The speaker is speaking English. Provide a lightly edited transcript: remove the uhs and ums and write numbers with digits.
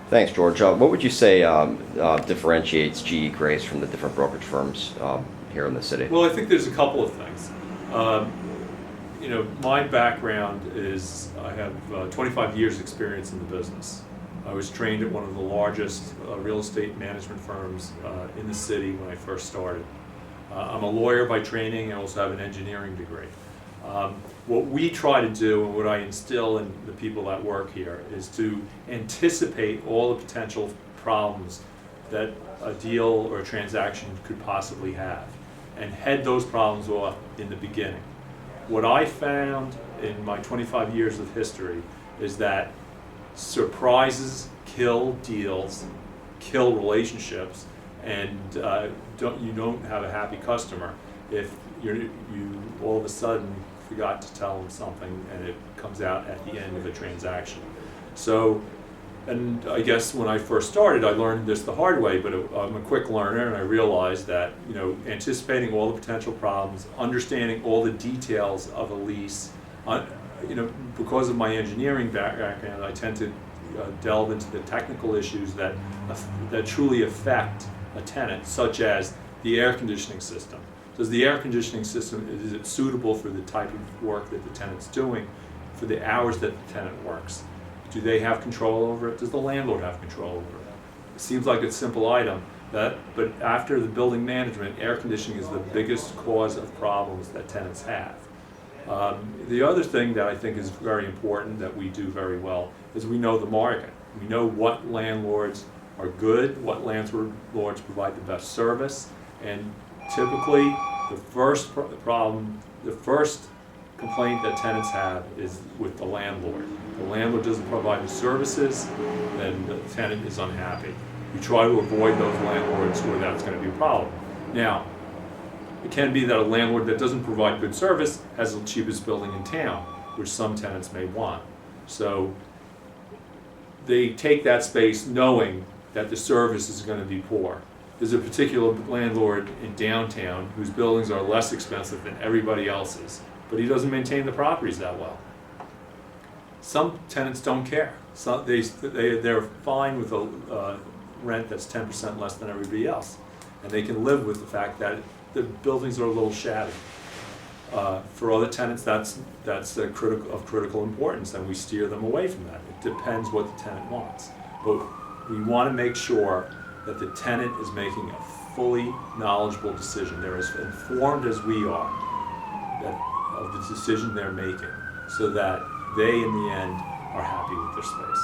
Thanks, George. What would you say differentiates GEGrace from the different brokerage firms here in the city? Well, I think there's a couple of things. My background is I have 25 years experience in the business. I was trained at one of the largest real estate management firms in the city when I first started. I'm a lawyer by training and also have an engineering degree. What we try to do and what I instill in the people that work here is to anticipate all the potential problems that a deal or a transaction could possibly have and head those problems off in the beginning. What I found in my 25 years of history is that surprises kill deals, kill relationships, and you don't have a happy customer if you all of a sudden forgot to tell them something and it comes out at the end of a transaction. So, and I guess when I first started, I learned this the hard way, but I'm a quick learner, and I realized that anticipating all the potential problems, understanding all the details of a lease, because of my engineering background, I tend to delve into the technical issues that truly affect a tenant, such as the air conditioning system. Does the air conditioning system, is it suitable for the type of work that the tenant's doing, for the hours that the tenant works? Do they have control over it? Does the landlord have control over it? It seems like a simple item, but after the building management, air conditioning is the biggest cause of problems that tenants have. The other thing that I think is very important that we do very well is we know the market. We know what landlords are good, what landlords provide the best service, and typically the first complaint that tenants have is with the landlord. The landlord doesn't provide the services, then the tenant is unhappy. We try to avoid those landlords where that's going to be a problem. Now, it can be that a landlord that doesn't provide good service has the cheapest building in town, which some tenants may want. So they take that space knowing that the service is going to be poor. There's a particular landlord in downtown whose buildings are less expensive than everybody else's, but he doesn't maintain the properties that well. Some tenants don't care. They're fine with a rent that's 10% less than everybody else, and they can live with the fact that the buildings are a little shabby. For other tenants, that's of critical importance, and we steer them away from that. It depends what the tenant wants, but we want to make sure that the tenant is making a fully knowledgeable decision. They're as informed as we are of the decision they're making, so that they, in the end, are happy with their space.